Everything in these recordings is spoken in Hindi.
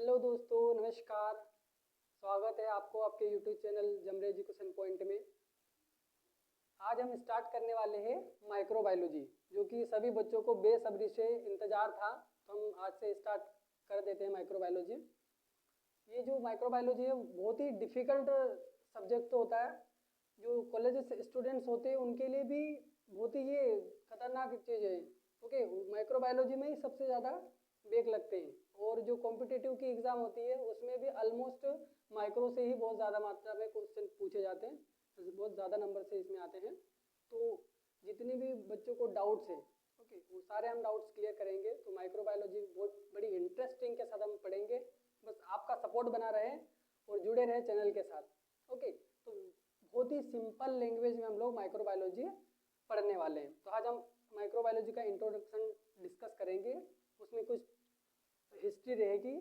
हेलो दोस्तों, नमस्कार। स्वागत है आपको आपके यूट्यूब चैनल जमरे एजुकेशन पॉइंट में। आज हम स्टार्ट करने वाले हैं माइक्रोबायोलॉजी, जो कि सभी बच्चों को बेसब्री से इंतज़ार था। तो हम आज से स्टार्ट कर देते हैं माइक्रोबायोलॉजी। ये जो माइक्रोबायोलॉजी है बहुत ही डिफ़िकल्ट सब्जेक्ट तो होता है। जो कॉलेज स्टूडेंट्स होते हैं उनके लिए भी बहुत ही ये खतरनाक चीज़ है। ओके, माइक्रोबायोलॉजी में ही सबसे ज़्यादा बैक लगते हैं। और जो कॉम्पिटिटिव की एग्ज़ाम होती है उसमें भी ऑलमोस्ट माइक्रो से ही बहुत ज़्यादा मात्रा में क्वेश्चन पूछे जाते हैं, बहुत ज़्यादा नंबर से इसमें आते हैं। तो जितने भी बच्चों को डाउट्स हैं, ओके, वो सारे हम डाउट्स क्लियर करेंगे। तो माइक्रोबायोलॉजी बहुत बड़ी इंटरेस्टिंग के साथ हम पढ़ेंगे। बस आपका सपोर्ट बना रहे और जुड़े रहे चैनल के साथ। ओके, तो बहुत ही सिंपल लैंग्वेज में हम लोग माइक्रोबायोलॉजी पढ़ने वाले हैं। तो आज हम माइक्रोबायोलॉजी का इंट्रोडक्शन डिस्कस करेंगे। उसमें कुछ हिस्ट्री रहेगी,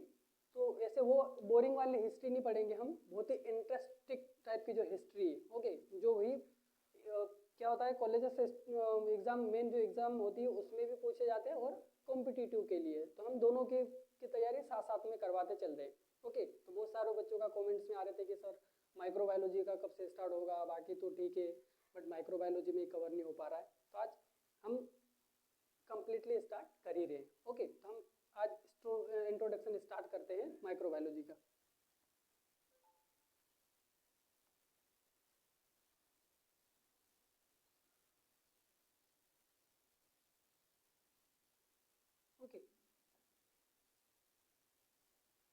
तो ऐसे वो बोरिंग वाली हिस्ट्री नहीं पढ़ेंगे हम, बहुत ही इंटरेस्टिंग टाइप की जो हिस्ट्री है। ओके, जो भी क्या होता है कॉलेजेस से एग्ज़ाम, मेन जो एग्ज़ाम होती है उसमें भी पूछे जाते हैं और कॉम्पिटिटिव के लिए। तो हम दोनों की तैयारी साथ साथ में करवाते चल रहे हैं। ओके, तो बहुत सारे बच्चों का कमेंट्स में आ रहे थे कि सर माइक्रोबायोलॉजी का कब से स्टार्ट होगा, बाकी तो ठीक है बट माइक्रोबायोलॉजी में कवर नहीं हो पा रहा है। तो आज हम कंप्लीटली स्टार्ट कर ही रहे हैं। ओके, तो हम आज इंट्रोडक्शन स्टार्ट करते हैं माइक्रोबायोलॉजी का। ओके,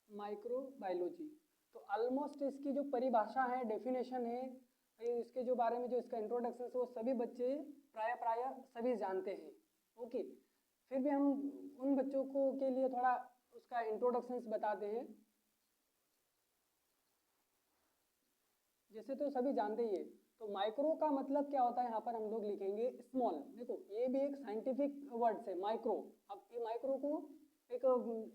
माइक्रोबायोलॉजी तो ऑलमोस्ट इसकी जो परिभाषा है, डेफिनेशन है, इसके जो बारे में जो इसका इंट्रोडक्शन है वो सभी बच्चे प्राय सभी जानते हैं। ओके, फिर भी हम उन बच्चों को के लिए थोड़ा उसका इंट्रोडक्शंस बताते हैं। जैसे तो सभी जानते ही है। तो माइक्रो का मतलब क्या होता है, यहाँ पर हम लोग लिखेंगे स्मॉल। देखो ये भी एक साइंटिफिक वर्ड्स है माइक्रो। अब ये माइक्रो को एक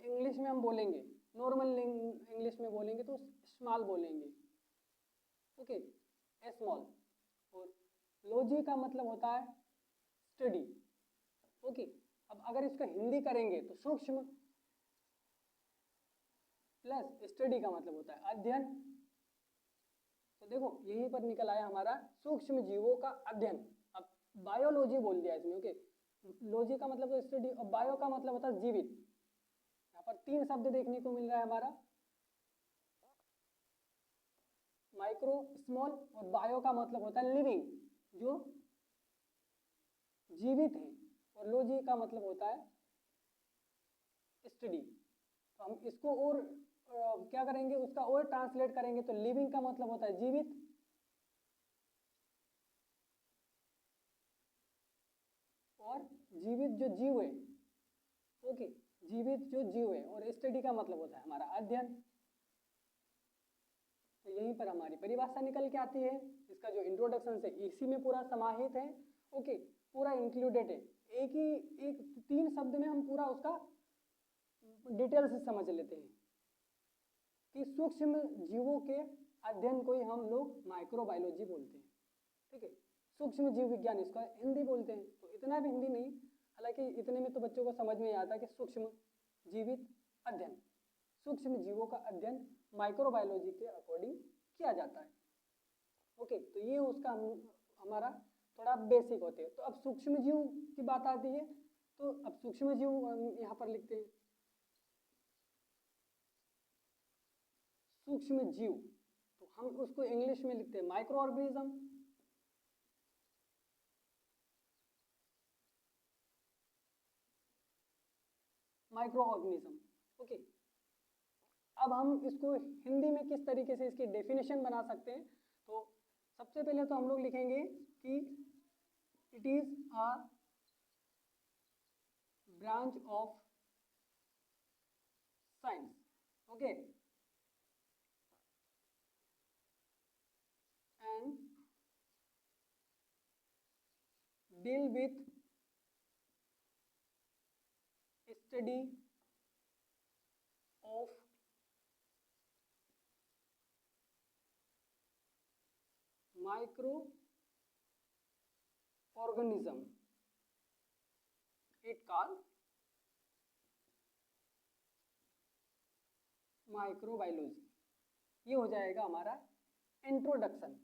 इंग्लिश में हम बोलेंगे, नॉर्मल इंग्लिश में बोलेंगे तो स्मॉल बोलेंगे। Okay, small. और लॉजी का मतलब होता है स्टडी। ओके, अब अगर इसका हिंदी करेंगे तो सूक्ष्म, प्लस स्टडी का मतलब होता है अध्ययन। तो देखो यहीं पर निकल आया हमारा सूक्ष्म जीवों का अध्ययन। अब बायोलॉजी बोल दिया इसमें। ओके, लॉजी का मतलब तो स्टडी और बायो का मतलब होता है जीवित। यहाँ पर तीन शब्द देखने को मिल रहा है हमारा, माइक्रो, स्मॉल और बायो का मतलब होता है लिविंग, जो जीवित है। और लॉजी का मतलब होता है स्टडी। तो हम इसको और क्या करेंगे, उसका और ट्रांसलेट करेंगे तो लिविंग का मतलब होता है जीवित, और जीवित जो जीव है, ओके, जीवित जो जीव है, और स्टडी का मतलब होता है हमारा अध्ययन। तो यहीं पर हमारी परिभाषा निकल के आती है। इसका जो इंट्रोडक्शन है इसी में पूरा समाहित है। ओके, पूरा इंक्लूडेड है। एक तीन शब्द में हम पूरा उसका डिटेल से समझ लेते हैं कि सूक्ष्म जीवों के अध्ययन को ही हम लोग माइक्रोबायोलॉजी बोलते हैं। ठीक है, सूक्ष्म जीव विज्ञान इसका हिंदी बोलते हैं। तो इतना भी हिंदी नहीं, हालांकि इतने में तो बच्चों को समझ में आता है कि सूक्ष्म जीवित अध्ययन, सूक्ष्म जीवों का अध्ययन माइक्रोबायोलॉजी के अकॉर्डिंग किया जाता है। ओके, तो ये उसका हमारा थोड़ा बेसिक होते हैं। तो अब सूक्ष्म जीव की बात आती है, तो अब सूक्ष्म जीव यहाँ पर लिखते हैं सूक्ष्म जीव। तो हम उसको इंग्लिश में लिखते हैं micro organism. Micro organism. Okay, अब हम इसको हिंदी में किस तरीके से इसकी डेफिनेशन बना सकते हैं। तो सबसे पहले तो हम लोग लिखेंगे कि it is a branch of science. Okay, and deal with study of microorganism. It called microbiology, ये हो जाएगा हमारा इंट्रोडक्शन।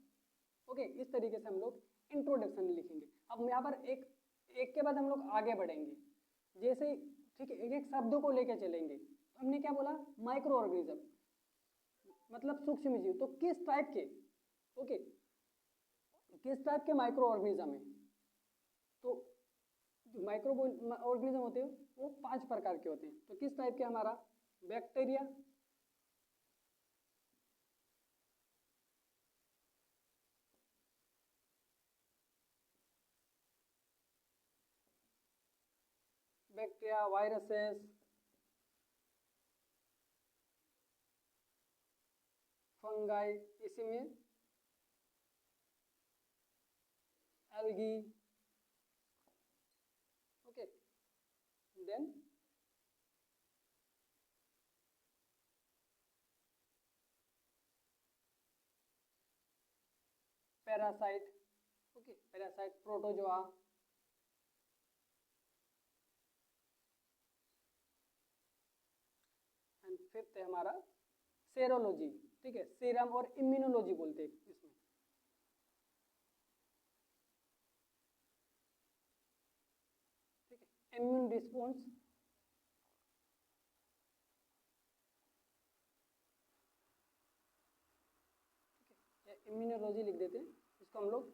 ओके, इस तरीके से हम लोग इंट्रोडक्शन लिखेंगे। अब यहाँ पर एक एक के बाद हम लोग आगे बढ़ेंगे, जैसे ठीक है, एक एक शब्द को लेके चलेंगे। हमने क्या बोला, माइक्रो ऑर्गेनिज्म मतलब सूक्ष्म जीव, तो किस टाइप के, ओके, किस टाइप के माइक्रो ऑर्गेनिज्म है, तो जो माइक्रो ऑर्गेनिज्म होते हैं वो 5 प्रकार के होते हैं। तो किस टाइप के, हमारा बैक्टीरिया, वायरसेस, फंगाई, इसी में algae, okay, then parasite, okay, parasite, protozoa, and fifth है हमारा सेरोलॉजी। ठीक है, सीरम और इम्यूनोलॉजी बोलते हैं इसमें। ठीक है, इम्यून रिस्पॉन्स, इम्यूनोलॉजी लिख देते हैं, इसको हम लोग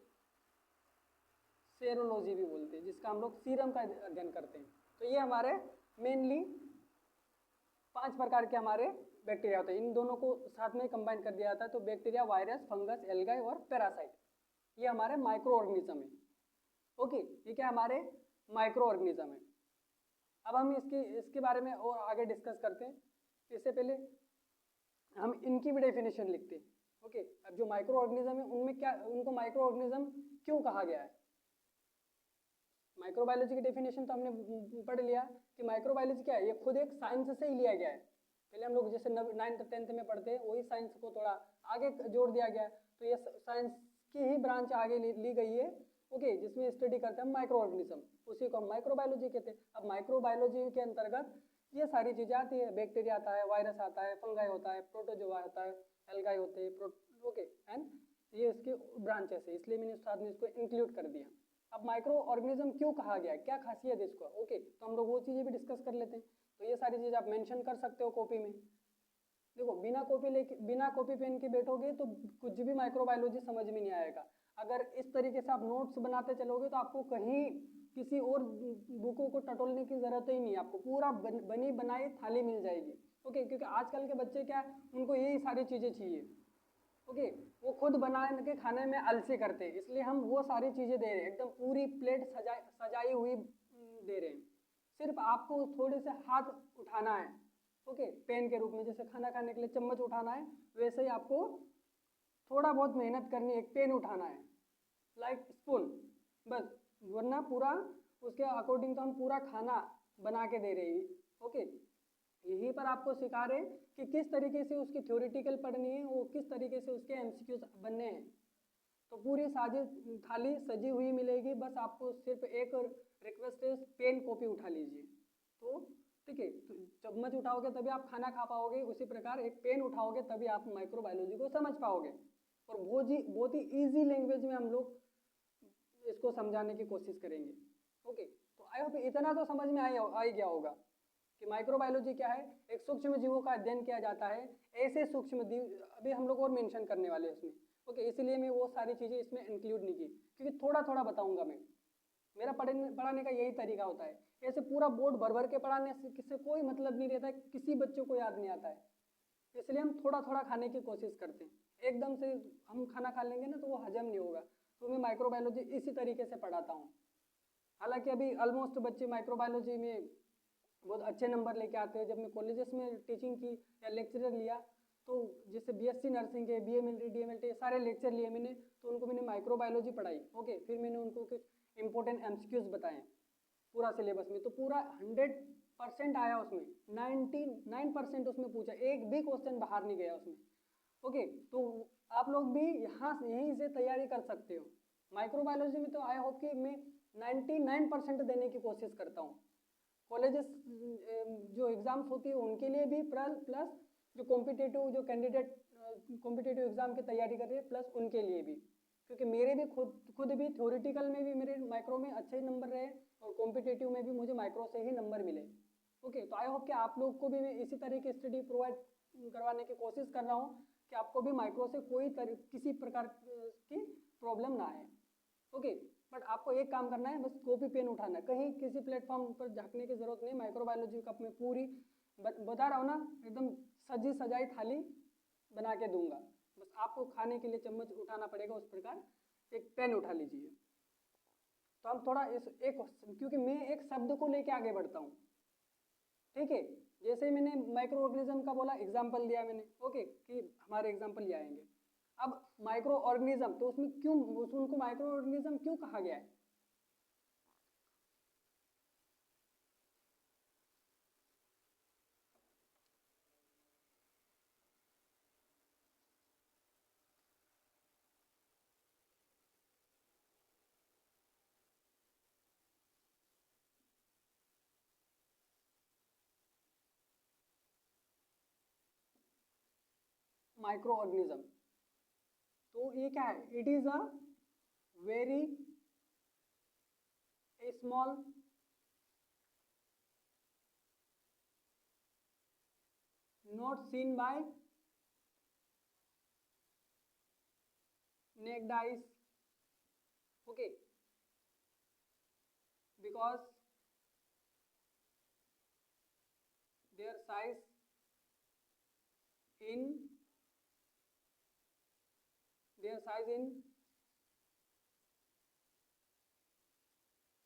सेरोलॉजी भी बोलते हैं, जिसका हम लोग सीरम का अध्ययन करते हैं। तो ये हमारे मेनली 5 प्रकार के हमारे बैक्टीरिया होते हैं। इन दोनों को साथ में कंबाइन कर दिया जाता है, तो बैक्टीरिया, वायरस, फंगस, एल्गाई और पैरासाइट, ये हमारे माइक्रो ऑर्गेनिज्म है। ओके, ये क्या हमारे माइक्रो ऑर्गेनिज्म है। अब हम इसके बारे में और आगे डिस्कस करते हैं। इससे पहले हम इनकी भी डेफिनेशन लिखते हैं। ओके, अब जो माइक्रो ऑर्गेनिज्म है उनमें क्या, उनको माइक्रो ऑर्गेनिज्म क्यों कहा गया है। माइक्रोबायोलॉजी की डेफिनेशन तो हमने पढ़ लिया कि माइक्रोबायोलॉजी क्या है, ये खुद एक साइंस से ही लिया गया है। पहले हम लोग जैसे 9th 10th में पढ़ते हैं, वही साइंस को थोड़ा आगे जोड़ दिया गया है, तो ये साइंस की ही ब्रांच आगे ली गई है। ओके, जिसमें स्टडी करते हैं माइक्रो ऑर्गेनिज्म, उसी को हम माइक्रोबायोलॉजी कहते हैं। अब माइक्रोबायोलॉजी के अंतर्गत ये सारी चीजें आती है, बैक्टीरिया आता है, वायरस आता है, फंगाई होता है, प्रोटोजोआ होता है, एल्गाई होते हैं, ओके, एंड ये इसके ब्रांचेस है, इसलिए मैंने साथ में इसको इंक्लूड कर दिया। अब माइक्रो ऑर्गेनिज्म क्यों कहा गया है, क्या खासियत है इसको, ओके, तो हम लोग वो चीजें भी डिस्कस कर लेते हैं। तो ये सारी चीजें आप मेंशन कर सकते हो कॉपी में। देखो, बिना कॉपी पेन के बैठोगे तो कुछ भी माइक्रोबायोलॉजी समझ में नहीं आएगा। अगर इस तरीके से आप नोट्स बनाते चलोगे तो आपको कहीं किसी और बुकों को टटोलने की जरूरत ही नहीं है, आपको पूरा बनी बनाई थाली मिल जाएगी। ओके, क्योंकि आजकल के बच्चे क्या है, उनको यही सारी चीजें चाहिए। ओके, वो खुद बना के खाने में आलसी करते हैं, इसलिए हम वो सारी चीजें दे रहे हैं, एकदम पूरी प्लेट सजाई हुई दे रहे हैं। सिर्फ आपको थोड़े से हाथ उठाना है, ओके, पेन के रूप में, जैसे खाना खाने के लिए चम्मच उठाना है, वैसे ही आपको थोड़ा बहुत मेहनत करनी है, एक पेन उठाना है, लाइक स्पून, बस, वरना पूरा उसके अकॉर्डिंग तो हम पूरा खाना बना के दे रहे हैं। ओके, यहीं पर आपको सिखा रहे हैं कि किस तरीके से उसकी थ्योरेटिकल पढ़नी है, वो किस तरीके से उसके एमसीक्यूज बनने हैं। तो पूरी साजी थाली सजी हुई मिलेगी, बस आपको सिर्फ एक रिक्वेस्ट है, पेन कॉपी उठा लीजिए। तो ठीक है, तो चम्मच उठाओगे तभी आप खाना खा पाओगे, उसी प्रकार एक पेन उठाओगे तभी आप माइक्रोबायोलॉजी को समझ पाओगे। और बहुत ही ईजी लैंग्वेज में हम लोग इसको समझाने की कोशिश करेंगे। ओके, तो आई होप इतना तो समझ में आ ही गया होगा कि माइक्रोबायोलॉजी क्या है। एक सूक्ष्म जीवों का अध्ययन किया जाता है, ऐसे सूक्ष्म जीव अभी हम लोग और मेंशन करने वाले हैं उसमें। ओके, इसलिए मैं वो सारी चीज़ें इसमें इंक्लूड नहीं की, क्योंकि थोड़ा थोड़ा बताऊंगा मैं, मेरा पढ़ाने का यही तरीका होता है। ऐसे पूरा बोर्ड भर भर के पढ़ाने से किसी कोई मतलब नहीं रहता है, किसी बच्चों को याद नहीं आता है, इसलिए हम थोड़ा थोड़ा खाने की कोशिश करते हैं। एकदम से हम खाना खा लेंगे ना तो वो हजम नहीं होगा, तो मैं माइक्रोबायोलॉजी इसी तरीके से पढ़ाता हूँ। हालांकि अभी ऑलमोस्ट बच्चे माइक्रोबायोलॉजी में बहुत अच्छे नंबर लेके आते हैं। जब मैं कॉलेजेस में टीचिंग की या लेक्चरर लिया, तो जैसे बीएससी नर्सिंग के, बीएमएलटी, डीएमएलटी सारे लेक्चर लिए मैंने, तो उनको मैंने माइक्रोबायोलॉजी पढ़ाई। ओके, फिर मैंने उनको कुछ इंपॉर्टेंट एमसीक्यूज बताए पूरा सिलेबस में, तो पूरा 100% आया उसमें, 99% उसमें पूछा, एक भी क्वेश्चन बाहर नहीं गया उसमें। ओके, तो आप लोग भी यहाँ यहीं से तैयारी कर सकते हो। माइक्रोबायोलॉजी में तो आई होप कि मैं 99% देने की कोशिश करता हूँ। कॉलेजेस जो एग्जाम्स होती है उनके लिए भी प्लस जो कैंडिडेट कॉम्पिटिटिव एग्जाम की तैयारी कर रहे हैं, प्लस उनके लिए भी, क्योंकि मेरे भी खुद भी थ्योरेटिकल में भी मेरे माइक्रो में अच्छे नंबर रहे और कॉम्पिटिटिव में भी मुझे माइक्रो से ही नंबर मिले। ओके, तो आई होप कि आप लोग को भी मैं इसी तरह की स्टडी प्रोवाइड करवाने की कोशिश कर रहा हूँ कि आपको भी माइक्रो से किसी प्रकार की प्रॉब्लम ना आए। ओके, बट आपको एक काम करना है, बस कॉपी पेन उठाना है, कहीं किसी प्लेटफॉर्म पर झांकने की जरूरत नहीं। माइक्रोबायोलॉजी का मैं पूरी बता रहा हूँ ना, एकदम सजी सजाई थाली बना के दूंगा, बस आपको खाने के लिए चम्मच उठाना पड़ेगा, उस प्रकार एक पेन उठा लीजिए। तो हम थोड़ा क्योंकि मैं एक शब्द को लेके आगे बढ़ता हूँ, ठीक है। जैसे मैंने माइक्रो ऑर्गेनिज्म का बोला, एग्जाम्पल दिया मैंने, ओके, कि हमारे एग्जाम्पल ये आएंगे। अब माइक्रो ऑर्गेनिज्म, तो उसमें क्यों उनको माइक्रो ऑर्गेनिज्म क्यों कहा गया है? माइक्रो ऑर्गेनिज्म, तो ये क्या है? It is a very small not seen by naked eyes, okay, because their size in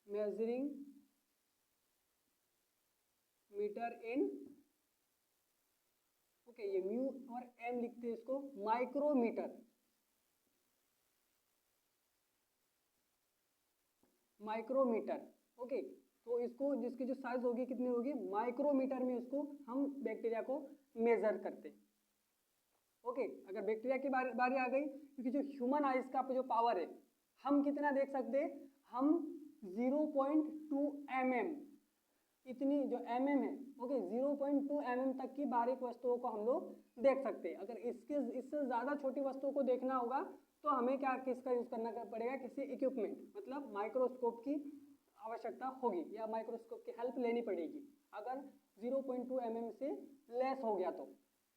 measuring metre in, okay, ये म्यू और एम लिखते हैं इसको माइक्रोमीटर, माइक्रोमीटर, ओके। तो इसको जिसकी जो साइज होगी कितनी होगी, माइक्रोमीटर में उसको हम बैक्टीरिया को मेजर करते हैं। ओके, अगर बैक्टीरिया की बारी आ गई, क्योंकि जो ह्यूमन आइज का जो पावर है, हम कितना देख सकते हैं, हम 0.2 mm, इतनी जो mm है, ओके, 0.2 mm तक की बारीक वस्तुओं को हम लोग देख सकते हैं। अगर इससे ज़्यादा छोटी वस्तुओं को देखना होगा तो हमें किसका यूज़ करना पड़ेगा, किसी इक्विपमेंट, मतलब माइक्रोस्कोप की आवश्यकता होगी या माइक्रोस्कोप की हेल्प लेनी पड़ेगी अगर 0.2 mm से लेस हो गया तो,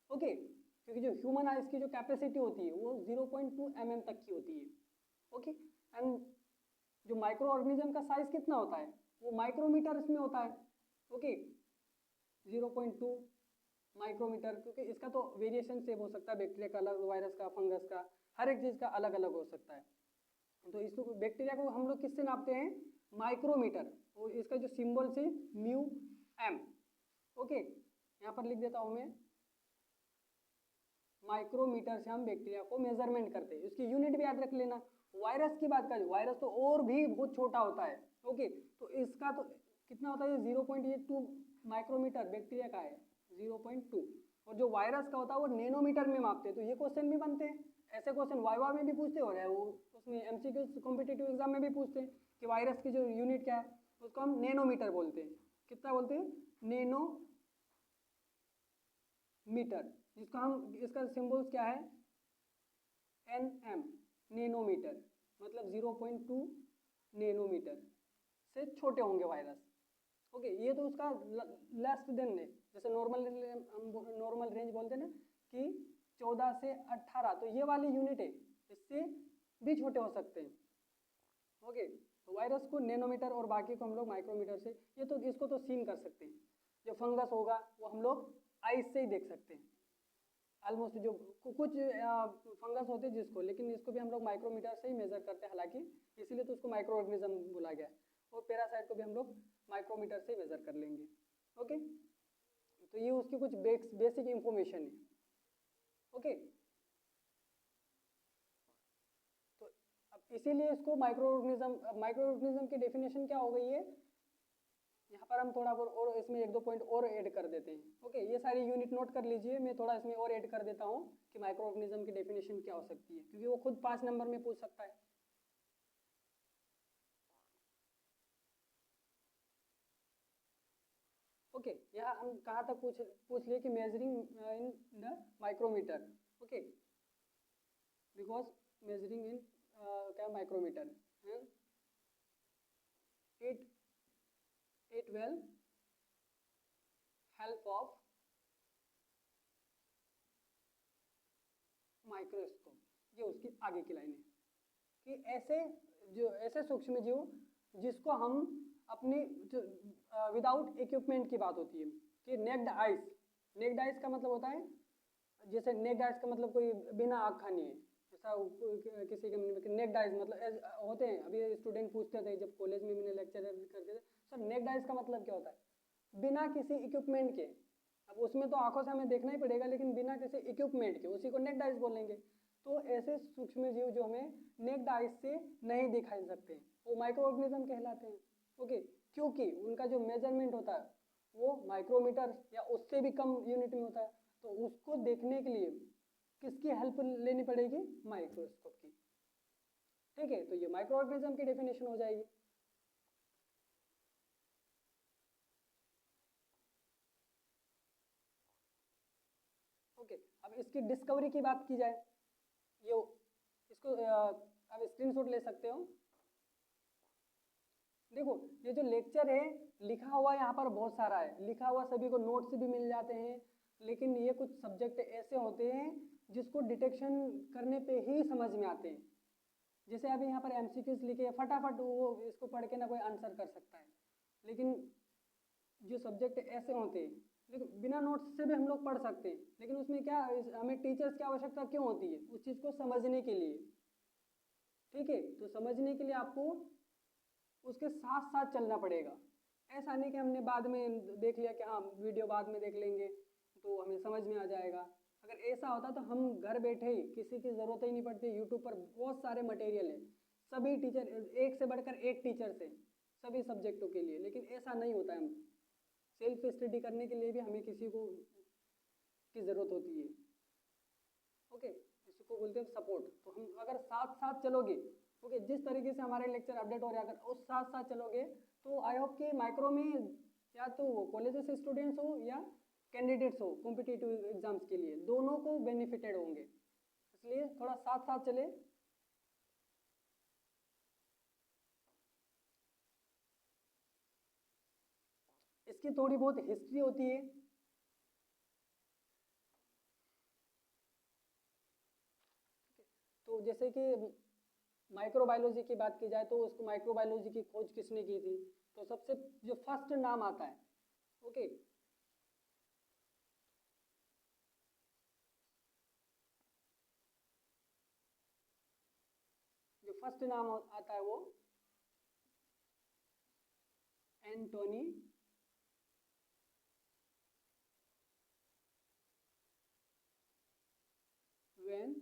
ओके, क्योंकि जो ह्यूमन आइज की जो कैपेसिटी होती है वो 0.2 mm तक की होती है, ओके। एंड जो माइक्रो ऑर्गेनिज्म का साइज कितना होता है, वो माइक्रोमीटर इसमें होता है, ओके, 0.2 माइक्रोमीटर, क्योंकि इसका तो वेरिएशन सेम हो सकता है, बैक्टीरिया का अलग, वायरस का, फंगस का, हर एक चीज़ का अलग अलग हो सकता है। तो इसको बैक्टीरिया को हम लोग किससे नापते हैं, माइक्रोमीटर, और इसका जो सिंबल से म्यू एम, ओके, यहाँ पर लिख देता हूँ मैं, माइक्रोमीटर से हम बैक्टीरिया को मेजरमेंट करते हैं। इसकी यूनिट भी याद रख लेना। वायरस की बात करें, वायरस तो और भी बहुत छोटा होता है, ओके, तो इसका तो कितना होता है, 0.2 माइक्रोमीटर बैक्टीरिया का है, 0.2, और जो वायरस का होता है वो नैनोमीटर में मापते हैं। तो ये क्वेश्चन भी बनते हैं, ऐसे क्वेश्चन वाइवा में भी पूछते हो रहे हैं, वो उसमें एमसीक्यू कॉम्पिटिटिव एग्जाम में भी पूछते हैं कि वायरस की जो यूनिट क्या है, उसको हम नैनोमीटर बोलते हैं। कितना बोलते हैं, नैनोमीटर, जिसका हम, इसका सिंबल्स क्या है, एन, नैनोमीटर, मतलब 0.2 नैनोमीटर से छोटे होंगे वायरस, ओके। ये तो उसका लेस देन है, जैसे नॉर्मल रेंज बोलते हैं ना कि 14 से 18, तो ये वाली यूनिट है, इससे भी छोटे हो सकते हैं, ओके। तो वायरस को नैनोमीटर और बाकी को हम लोग माइक्रोमीटर से, ये तो इसको तो सीन कर सकते हैं। जो फंगस होगा वो हम लोग आइस से ही देख सकते हैं ऑलमोस्ट, जो कुछ फंगस होते हैं जिसको, लेकिन इसको भी हम लोग माइक्रोमीटर से ही मेजर करते हैं हालांकि, इसीलिए तो उसको माइक्रो ऑर्गेनिज्म बोला गया है। और पैरासाइट को भी हम लोग माइक्रोमीटर से मेजर कर लेंगे, ओके। तो ये उसकी कुछ बेसिक इंफॉर्मेशन है, ओके। तो अब इसीलिए इसको माइक्रो ऑर्गेनिज्म की डेफिनेशन क्या हो गई है, यहाँ पर हम थोड़ा और इसमें 1-2 पॉइंट और ऐड कर देते हैं, ओके। ये सारी यूनिट नोट कर लीजिए, मैं थोड़ा इसमें और ऐड कर देता हूँ कि माइक्रो ऑर्गेनिज्म की डेफिनेशन क्या हो सकती है, क्योंकि वो खुद 5 नंबर में पूछ सकता है। ओके, यहाँ हम कहाँ तक पूछ लिए कि measuring in the micrometer, okay, because measuring in क्या माइक्रोमीटर है, it will help of microscope. ये उसकी आगे की लाइन है कि ऐसे सूक्ष्म जीव जिसको हम अपनी जो विदाउट इक्विपमेंट की बात होती है कि नेक्ड आइस का मतलब होता है, जैसे नेक्ड आइस का मतलब कोई बिना आँख खानी है, ऐसा किसी के नेक्ड आइस मतलब होते हैं। अभी स्टूडेंट पूछते थे जब कॉलेज में मैंने लेक्चर करते थे, सर नेक्ड आइस का मतलब क्या होता है, बिना किसी इक्विपमेंट के। अब उसमें तो आंखों से हमें देखना ही पड़ेगा, लेकिन बिना किसी इक्विपमेंट के उसी को नेक्ड आइस बोलेंगे। तो ऐसे सूक्ष्म जीव जो हमें नेक्ड आइस से नहीं दिखाई सकते वो माइक्रो ऑर्गेनिज्म कहलाते हैं, ओके, क्योंकि उनका जो मेजरमेंट होता है वो माइक्रोमीटर या उससे भी कम यूनिट में होता है। तो उसको देखने के लिए किसकी हेल्प लेनी पड़ेगी, माइक्रोस्कोप की, ठीक है। तो ये माइक्रो ऑर्गेनिज्म की डेफिनेशन हो जाएगी। ओके, अब इसकी डिस्कवरी की बात की जाए, ये इसको आप स्क्रीनशॉट ले सकते हो। देखो ये जो लेक्चर है लिखा हुआ यहाँ पर बहुत सारा है, लिखा हुआ सभी को नोट्स भी मिल जाते हैं, लेकिन ये कुछ सब्जेक्ट ऐसे होते हैं जिसको डिटेक्शन करने पे ही समझ में आते हैं। जैसे अभी यहाँ पर एमसीक्यूज लिखे हैं, फटाफट वो इसको पढ़ के ना कोई आंसर कर सकता है, लेकिन जो सब्जेक्ट ऐसे होते हैं, लेकिन बिना नोट्स से भी हम लोग पढ़ सकते हैं, लेकिन उसमें क्या हमें टीचर्स की आवश्यकता क्यों होती है, उस चीज़ को समझने के लिए, ठीक है। तो समझने के लिए आपको उसके साथ साथ चलना पड़ेगा। ऐसा नहीं कि हमने बाद में देख लिया कि हाँ वीडियो बाद में देख लेंगे तो हमें समझ में आ जाएगा। अगर ऐसा होता तो हम घर बैठे ही किसी की ज़रूरत ही नहीं पड़ती, यूट्यूब पर बहुत सारे मटेरियल है, सभी टीचर एक से बढ़कर एक टीचर्स हैं सभी सब्जेक्टों के लिए, लेकिन ऐसा नहीं होता है। हम सेल्फ स्टडी करने के लिए भी हमें किसी को की ज़रूरत होती है, ओके, इसको बोलते हैं सपोर्ट। तो हम अगर साथ साथ चलोगे, ओके, जिस तरीके से हमारे लेक्चर अपडेट हो रहे हैं अगर उस साथ साथ चलोगे तो आई होप कि माइक्रो में या तो कॉलेज से स्टूडेंट्स हो या कैंडिडेट्स हो कॉम्पिटिटिव एग्जाम्स के लिए, दोनों को बेनिफिटेड होंगे, इसलिए थोड़ा साथ साथ चले। इसकी थोड़ी बहुत हिस्ट्री होती है, तो जैसे कि माइक्रोबायोलॉजी की बात की जाए तो उसको माइक्रोबायोलॉजी की खोज किसने की थी, तो सबसे जो फर्स्ट नाम आता है, ओके, जो फर्स्ट नाम आता है वो एंटोनी वेन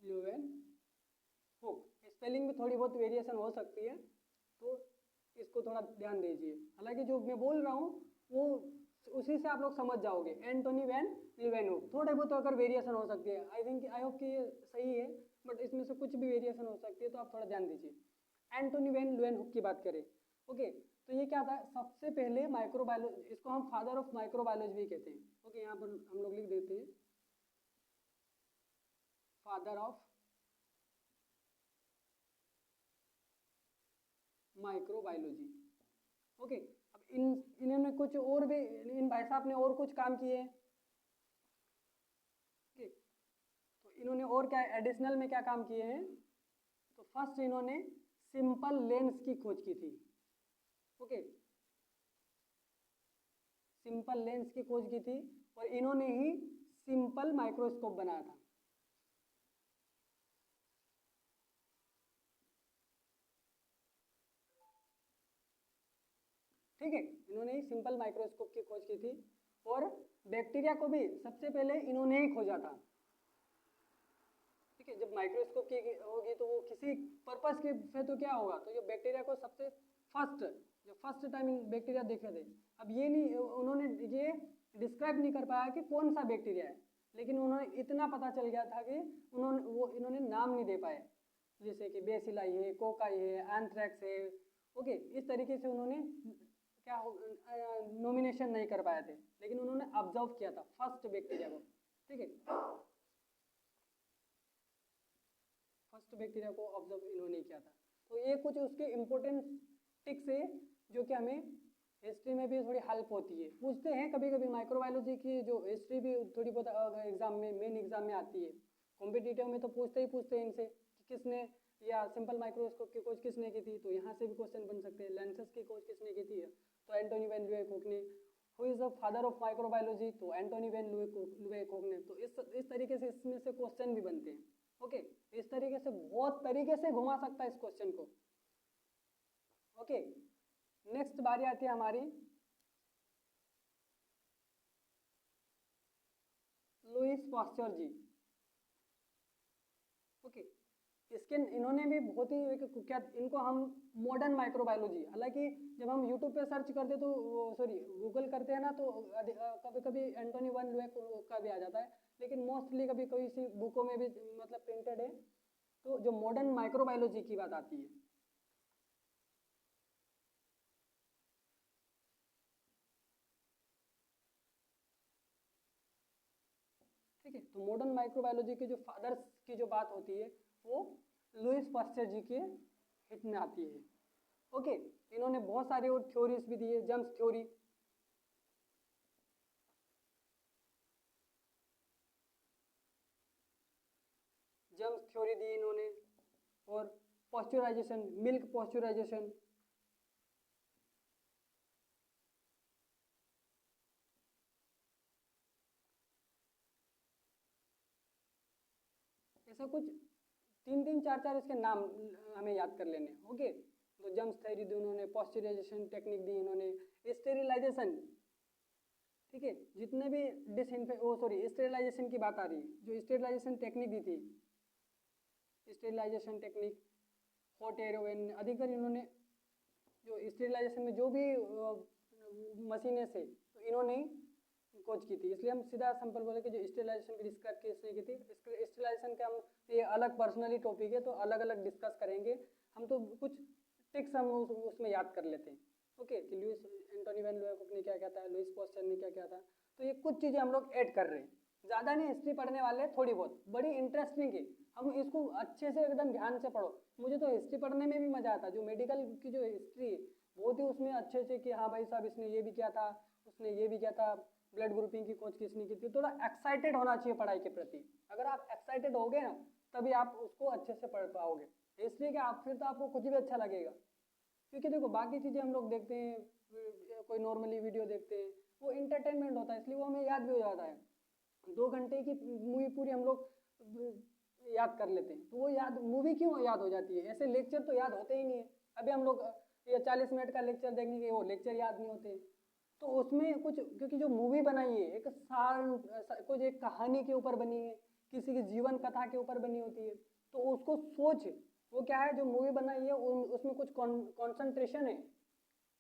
ल्यूवेनहुक। स्पेलिंग में थोड़ी बहुत वेरिएशन हो सकती है, तो इसको थोड़ा ध्यान दीजिए। हालांकि जो मैं बोल रहा हूँ वो उसी से आप लोग समझ जाओगे, एंटोनी वैन ल्यूवेनहुक। थोड़े बहुत अगर वेरिएशन हो सकती है, आई होप कि ये सही है, बट इसमें से कुछ भी वेरिएशन हो सकती है, तो आप थोड़ा ध्यान दीजिए। एंटोनी वैन ल्यूवेनहुक की बात करें, ओके, तो ये क्या था, सबसे पहले माइक्रोबायोलॉजी, इसको हम फादर ऑफ माइक्रोबायोलॉजी भी कहते हैं, ओके, यहाँ पर हम लोग लिख देते हैं फादर ऑफ माइक्रोबायोलॉजी, ओके। अब इन्होंने कुछ और भी, इन भाई साहब ने और कुछ काम किए हैं, ओके, तो इन्होंने और क्या एडिशनल में क्या काम किए हैं, तो फर्स्ट इन्होंने सिंपल लेंस की खोज की थी, ओके, सिंपल लेंस की खोज की थी, और इन्होंने ही सिंपल माइक्रोस्कोप बनाया था, ठीक है। इन्होंने ही सिंपल माइक्रोस्कोप की खोज की थी, और बैक्टीरिया को भी सबसे पहले इन्होंने ही खोजा था, ठीक है। जब माइक्रोस्कोप की होगी तो वो किसी पर्पस के से तो क्या होगा, तो ये बैक्टीरिया को सबसे फर्स्ट टाइम बैक्टीरिया देखे थे। अब ये नहीं, उन्होंने ये डिस्क्राइब नहीं कर पाया कि कौन सा बैक्टीरिया है, लेकिन उन्होंने इतना पता चल गया था कि इन्होंने नाम नहीं दे पाए, जैसे कि बेसिलाई है, कोकाई है, एंथ्रेक्स है। ओके, इस तरीके से उन्होंने क्या नॉमिनेशन नहीं कर पाए थे, लेकिन उन्होंने ऑब्जर्व किया था फर्स्ट बैक्टीरिया को। ठीक है, फर्स्ट बैक्टीरिया को ऑब्जर्व इन्होंने किया था। तो ये कुछ उसके इम्पोर्टेंट टिक्स है जो कि हमें हिस्ट्री में भी थोड़ी हेल्प होती है। पूछते हैं कभी कभी माइक्रोबायोलॉजी की जो हिस्ट्री भी थोड़ी बहुत एग्जाम में, मेन एग्जाम में आती है। कॉम्पिटिटिव में तो पूछते हैं इनसे कि किसने, या सिंपल माइक्रोस्कोप की खोज किसने की थी, तो यहाँ से भी क्वेश्चन बन सकते हैं। लेंसेज की खोज किसने की थी, तो एंटोनी वैन ल्यूवेकोक ने। Who is the father of microbiology, तो एंटोनी वैन ल्यूवेकोक ने। तो इस तरीके से इसमें से क्वेश्चन भी बनते हैं। ओके, इस तरीके से बहुत तरीके से घुमा सकता है इस क्वेश्चन को। ओके, नेक्स्ट बारी आती है हमारी लुईस पास्चर जी। ओके, इसके इन्होंने भी बहुत ही क्या, इनको हम मॉडर्न माइक्रोबायोलॉजी, हालांकि जब हम यूट्यूब पे सर्च करते तो सॉरी गूगल करते हैं ना, तो कभी कभी एंटोनी वैन ल्यूवेकोक का भी आ जाता है, लेकिन मोस्टली कभी कोई सी बुकों में भी मतलब प्रिंटेड है। तो जो मॉडर्न माइक्रोबायोलॉजी की बात आती है, ठीक है, तो मॉडर्न माइक्रोबायोलॉजी के जो फादर्स की जो बात होती है वो लुईस पास्चर जी के हिट में आती है। ओके, इन्होंने बहुत सारी और थ्योरीज भी दी है, जम्स थ्योरी, जम्स थ्योरी दी इन्होंने, और पॉस्चराइजेशन, मिल्क पॉस्चराइजेशन, ऐसा कुछ 3 3 4 4 इसके नाम हमें याद कर लेने। ओके, तो जम्स थ्योरी दी उन्होंने, पॉस्चराइजेशन टेक्निक दी इन्होंने, स्टेरिलाइजेशन, ठीक है, जितने भी स्टेरिलाइजेशन की बात आ रही है, जो स्टेरिलाइजेशन टेक्निक दी थी, sterilization technique, hot air oven, अधिकतर इन्होंने जो स्टेरिलाइजेशन में जो भी मशीनें से, तो इन्होंने ही खोज की थी। इसलिए हम सीधा सिंपल बोले कि जो स्टेरिलाइजेशन की डिस्कस किसने की थी। स्टेरिलाइजेशन का हम ये अलग पर्सनली टॉपिक है, तो अलग अलग डिस्कस करेंगे। हम तो कुछ टिक्स हम उसमें याद कर लेते हैं। ओके, कि लुईस एंटोनी वैन ल्यूवेकोक ने क्या किया था, लुईस पास्चर ने क्या किया था। तो ये कुछ चीज़ें हम लोग ऐड कर रहे हैं, ज़्यादा नहीं हिस्ट्री पढ़ने वाले हैं, थोड़ी बहुत, बड़ी इंटरेस्टिंग है। हम इसको अच्छे से एकदम ध्यान से पढ़ो। मुझे तो हिस्ट्री पढ़ने में भी मज़ा आता है, जो मेडिकल की जो हिस्ट्री है बहुत ही उसमें अच्छे से कि हाँ भाई साहब इसने ये भी किया था, उसने ये भी किया था, ब्लड ग्रुपिंग की खोज किसने की थी। थोड़ा एक्साइटेड होना चाहिए पढ़ाई के प्रति। अगर आप एक्साइटेड होगे ना, तभी आप उसको अच्छे से पढ़ पाओगे। इसलिए कि आप फिर तो आपको कुछ भी अच्छा लगेगा। क्योंकि देखो बाकी चीज़ें हम लोग देखते हैं, कोई नॉर्मली वीडियो देखते हैं, वो इंटरटेनमेंट होता है, इसलिए वो हमें याद भी हो जाता है। 2 घंटे की मूवी पूरी हम लोग याद कर लेते हैं, तो वो याद मूवी क्यों याद हो जाती है, ऐसे लेक्चर तो याद होते ही नहीं है। अभी हम लोग ये 40 मिनट का लेक्चर देखेंगे, वो लेक्चर याद नहीं होते। तो उसमें कुछ, क्योंकि जो मूवी बनाई है एक सार, कुछ एक कहानी के ऊपर बनी है, किसी की जीवन कथा के ऊपर बनी होती है, तो उसको सोच, वो क्या है जो मूवी बनाई है उसमें कुछ कॉन्सेंट्रेशन है।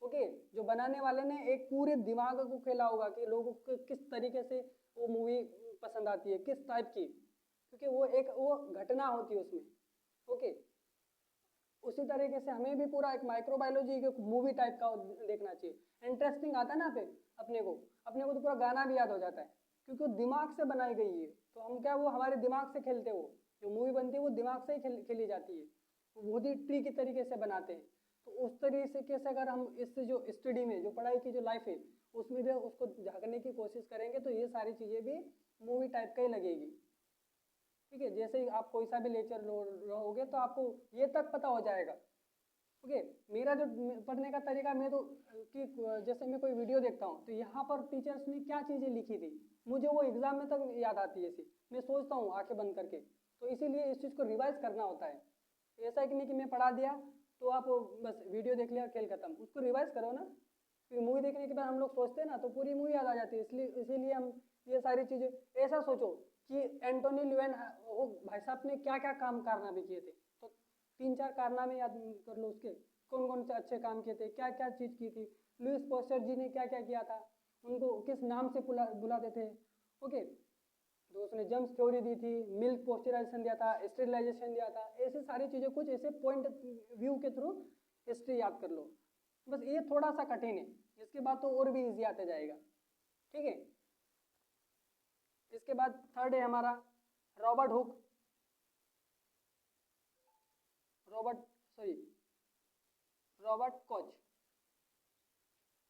ओके, जो बनाने वाले ने एक पूरे दिमाग को खेला होगा कि लोगों को किस तरीके से वो मूवी पसंद आती है, किस टाइप की, क्योंकि वो घटना होती है उसमें। ओके, उसी तरीके से हमें भी पूरा एक माइक्रोबायोलॉजी के मूवी टाइप का देखना चाहिए। इंटरेस्टिंग आता है ना पे अपने को तो पूरा गाना भी याद हो जाता है, क्योंकि वो दिमाग से बनाई गई है। तो हम क्या, वो हमारे दिमाग से खेलते, वो जो मूवी बनती है वो दिमाग से ही खेली जाती है, वो बहुत ही ट्री तरीके से बनाते हैं। तो उस तरीके से अगर हम इस जो स्टडी में, जो पढ़ाई की जो लाइफ है, उसमें भी उसको झांकने की कोशिश करेंगे, तो ये सारी चीज़ें भी मूवी टाइप का ही लगेगी। ठीक है, जैसे ही आप कोई सा भी लेक्चर रहोगे तो आपको ये तक पता हो जाएगा। ओके, मेरा जो पढ़ने का तरीका, मैं तो कि जैसे मैं कोई वीडियो देखता हूँ तो यहाँ पर टीचर्स ने क्या चीज़ें लिखी थी, मुझे वो एग्जाम में तक याद आती है। ऐसी मैं सोचता हूँ आंखें बंद करके। तो इसीलिए इस चीज़ को रिवाइज करना होता है। ऐसा है कि नहीं कि मैं पढ़ा दिया तो आप बस वीडियो देख लिया, खेल खत्म, उसको रिवाइज करो ना। फिर मूवी देखने के बाद हम लोग सोचते हैं ना, तो पूरी मूवी याद आ जाती है। इसीलिए हम ये सारी चीज़ें, ऐसा सोचो कि एंटोनी ल्यूवेन, वो भाई साहब ने क्या क्या कारनामे किए थे, तो 3 4 कारनामे याद कर लो उसके, कौन कौन से अच्छे काम किए थे, क्या क्या चीज़ की थी। लुईस पास्चर जी ने क्या क्या किया था, उनको किस नाम से बुलाते थे। ओके, तो उसने जम्स थ्योरी दी थी, मिल्क पोस्चराइजेशन दिया था, स्टेरिलाइजेशन दिया था, ऐसे सारी चीज़ें कुछ ऐसे पॉइंट व्यू के थ्रू हिस्ट्री याद कर लो। बस ये थोड़ा सा कठिन है, इसके बाद तो और भी इजी आते जाएगा। ठीक है, इसके बाद थर्ड है हमारा Robert Hooke, Robert Koch.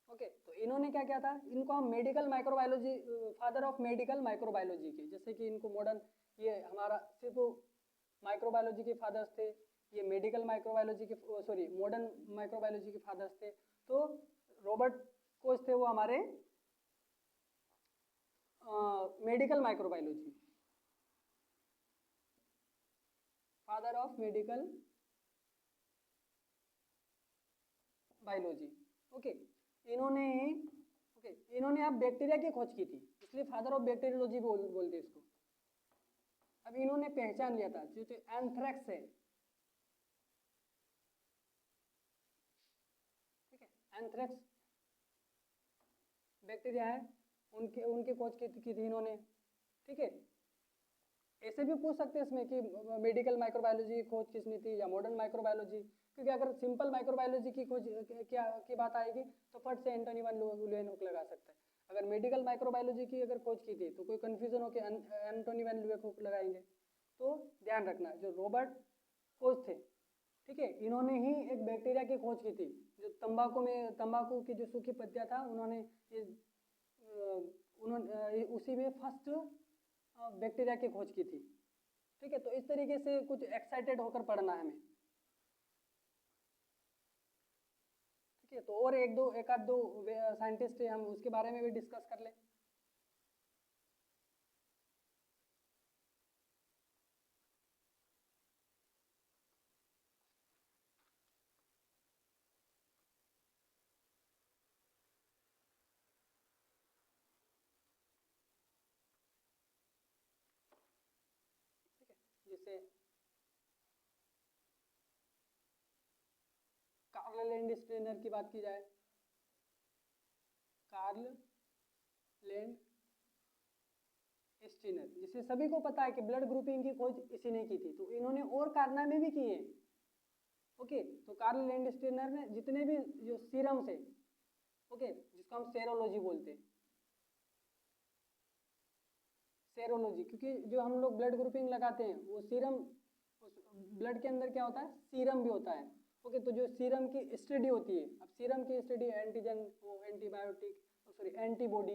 Okay, तो इन्होंने क्या किया था, इनको हम medical microbiology, father of medical microbiology के, जैसे कि इनको मॉडर्न, ये हमारा सिर्फ माइक्रोबायोलॉजी के फादर्स थे, ये मेडिकल माइक्रोबायोलॉजी के, सॉरी मॉडर्न माइक्रोबायोलॉजी के फादर्स थे। तो रॉबर्ट कोच थे वो हमारे medical microbiology, father of medical biology. Okay, इन्होंने इन्होंने अब बैक्टीरिया की खोज की थी, इसलिए फादर ऑफ बैक्टीरियोलॉजी बोलते इसको। अब इन्होंने पहचान लिया था जो एंथ्रेक्स है, ठीक है, एंथ्रेक्स बैक्टीरिया है, उनके उनकी खोज की थी इन्होंने। ठीक है, ऐसे भी पूछ सकते हैं इसमें कि मेडिकल माइक्रोबायोलॉजी की खोज किसने थी या मॉडर्न माइक्रोबायोलॉजी, क्योंकि अगर सिंपल माइक्रोबायोलॉजी की खोज क्या की बात आएगी तो फट से एंटोनी वैन ल्यूवेनहुक लगा सकता है। अगर मेडिकल माइक्रोबायोलॉजी की अगर खोज की थी तो कोई कंफ्यूजन हो के एंटोनी वैन ल्यूवेनहुक लगाएंगे। तो ध्यान रखना, जो रॉबर्ट कोच थे, ठीक है, इन्होंने ही एक बैक्टीरिया की खोज की थी, जो तंबाकू की जो सूखी पत्तियां था, उन्होंने उसी में फर्स्ट बैक्टीरिया की खोज की थी। ठीक है, तो इस तरीके से कुछ एक्साइटेड होकर पढ़ना है हमें। ठीक है, तो और एक आध दो साइंटिस्ट है, हम उसके बारे में भी डिस्कस कर लें। जैसे कार्ल लैंड स्टेनर की बात की जाए, कार्ल लैंड स्टेनर, जिसे सभी को पता है कि ब्लड ग्रुपिंग की खोज इसी ने की थी, तो इन्होंने और कारनामे भी किए। ओके, तो कार्ल लैंड स्टेनर ने जितने भी जो सीरम से, ओके, जिसको हम सेरोलॉजी बोलते हैं, सेरोलॉजी, क्योंकि जो हम लोग ब्लड ग्रुपिंग लगाते हैं वो सीरम, ब्लड के अंदर क्या होता है, सीरम भी होता है। ओके, तो जो सीरम की स्टडी होती है, अब सीरम की स्टडी एंटीजन, वो एंटीबायोटिक, सॉरी एंटीबॉडी,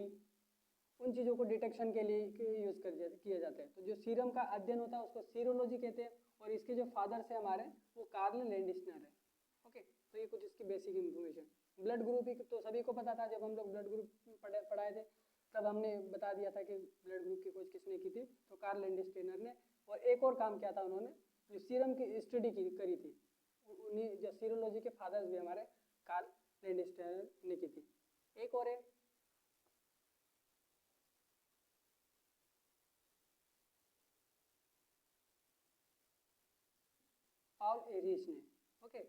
उन चीज़ों को डिटेक्शन के लिए यूज़ किया जाता है। तो जो सीरम का अध्ययन होता है उसको सीरोलॉजी कहते हैं, और इसके जो फादर्स है हमारे, वो कार्ल लैंडस्नर है। ओके, तो ये कुछ इसकी बेसिक इन्फॉर्मेशन। ब्लड ग्रुप तो सभी को पता था, जब हम लोग ब्लड ग्रुप पढ़ाए थे तब हमने बता दिया था कि ब्लड ग्रुप की खोज किसने की थी, तो कार्ल लैंडस्टेनर ने। और एक और काम किया था उन्होंने, जो सीरम की स्टडी करी थी, उन्हीं जो सीरोलॉजी के फादर्स भी हमारे कार्ल लैंडस्टेनर ने की थी। एक और है पाउल एरिस ने। ओके,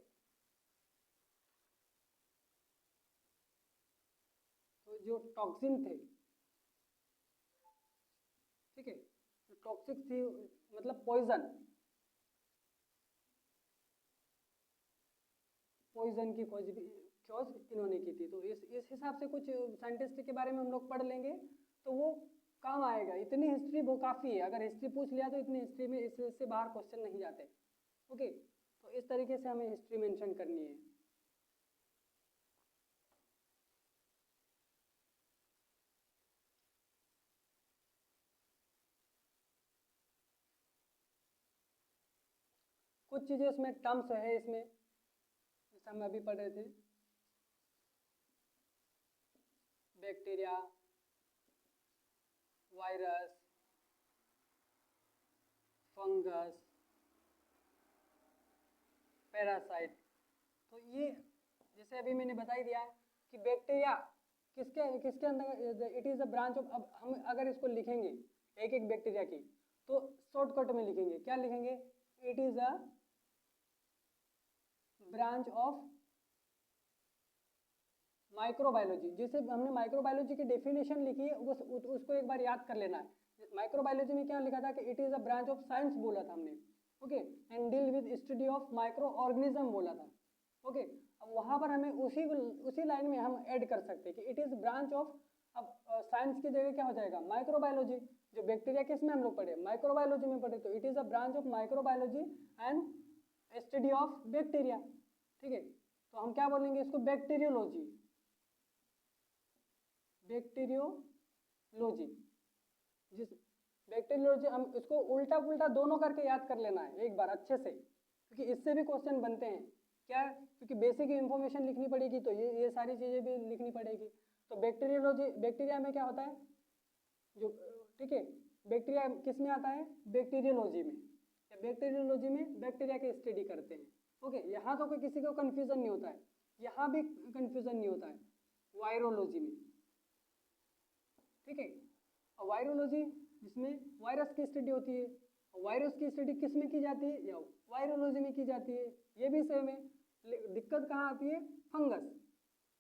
तो जो टॉक्सिन थे, ठीक है, जो टॉक्सिक थी, मतलब पॉइजन, पॉइजन की खोज इन्होंने की थी। तो इस हिसाब से कुछ साइंटिस्ट के बारे में हम लोग पढ़ लेंगे तो वो काम आएगा। इतनी हिस्ट्री वो काफ़ी है, अगर हिस्ट्री पूछ लिया तो इतनी हिस्ट्री में इससे बाहर क्वेश्चन नहीं जाते। ओके, तो इस तरीके से हमें हिस्ट्री मेंशन करनी है। कुछ चीज़ें इसमें टर्म्स है, इसमें जैसे हम अभी पढ़ रहे थे, बैक्टीरिया, वायरस, फंगस, पैरासाइट। तो ये जैसे अभी मैंने बता ही दिया कि बैक्टीरिया किसके किसके अंदर, it is a branch of, अब हम अगर इसको लिखेंगे एक एक बैक्टीरिया की, तो शॉर्टकट में लिखेंगे, क्या लिखेंगे, it is a branch of microbiology. जिसे हमने माइक्रोबायोलॉजी की डेफिनेशन लिखी है उसको एक बार याद कर लेना है। माइक्रोबायोलॉजी में क्या लिखा था कि it is a branch of science बोला था हमने, okay, and deal with study of micro organism बोला था, ओके। अब वहाँ पर हमें उसी लाइन में हम ऐड कर सकते हैं कि इट इज ब्रांच ऑफ, अब साइंस की जगह क्या हो जाएगा माइक्रोबायोलॉजी। जो बैक्टीरिया किस में हम लोग पढ़े माइक्रोबायोलॉजी में पढ़े, तो it is a branch of microbiology and study of bacteria, ठीक है। तो हम क्या बोलेंगे इसको बैक्टीरियोलॉजी, बैक्टीरियोलॉजी, जिस बैक्टीरियोलॉजी हम इसको उल्टा पुल्टा दोनों करके याद कर लेना है एक बार अच्छे से, क्योंकि इससे भी क्वेश्चन बनते हैं क्या, क्योंकि बेसिक इंफॉर्मेशन लिखनी पड़ेगी तो ये सारी चीज़ें भी लिखनी पड़ेगी। तो बैक्टीरियोलॉजी, बैक्टीरिया में क्या होता है जो, ठीक है, बैक्टीरिया किस में आता है बैक्टीरियोलॉजी में, या बैक्टीरियोलॉजी में बैक्टीरिया की स्टडी करते हैं, ओके। यहाँ तो कोई किसी को कन्फ्यूज़न नहीं होता है, यहाँ भी कन्फ्यूज़न नहीं होता है वायरोलॉजी में, ठीक है। और वायरोलॉजी जिसमें वायरस की स्टडी होती है, वायरस की स्टडी किस में की जाती है या वायरोलॉजी में की जाती है, ये भी सेम है। दिक्कत कहाँ आती है फंगस,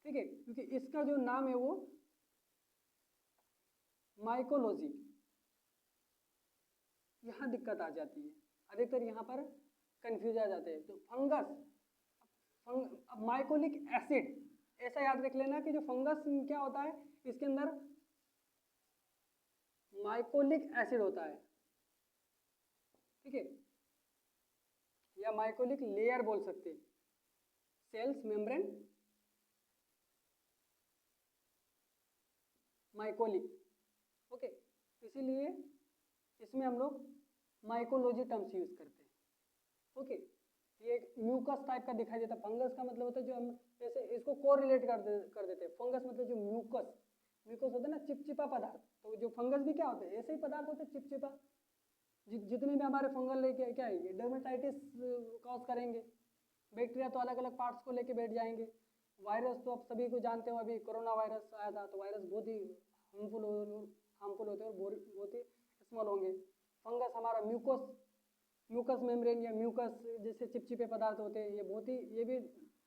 ठीक है, क्योंकि इसका जो नाम है वो माइकोलॉजी, यहाँ दिक्कत आ जाती है, अधिकतर यहाँ पर कंफ्यूज आ जाते हैं। तो फंगस, अब माइकोलिक एसिड, ऐसा याद रख लेना कि जो फंगस क्या होता है इसके अंदर माइकोलिक एसिड होता है, ठीक है, या माइकोलिक लेयर बोल सकते हैं, सेल्स मेम्ब्रेन माइकोलिक, ओके। इसीलिए इसमें हम लोग माइकोलॉजी टर्म्स यूज करते हैं, ओके। ये एक म्यूकस टाइप का दिखाई देता है, फंगस का मतलब होता है जो हम जैसे इसको कोरिलेट कर देते हैं, फंगस मतलब जो म्यूकस, म्यूकस होता है ना चिपचिपा पदार्थ, तो जो फंगस भी क्या होते हैं ऐसे ही पदार्थ होते हैं चिपचिपा, जितने भी हमारे फंगल लेके क्या है डर्मेटाइटिस कॉज करेंगे, बैक्टीरिया तो अलग अलग पार्ट्स को लेके बैठ जाएंगे, वायरस तो आप सभी को जानते हो, अभी कोरोना वायरस आया था तो वायरस बहुत ही हार्मफुल होते हैं और बहुत ही स्मॉल होंगे। फंगस हमारा म्यूकस मेम्ब्रेन या म्यूकस जैसे चिपचिपे पदार्थ होते हैं, ये बहुत ही, ये भी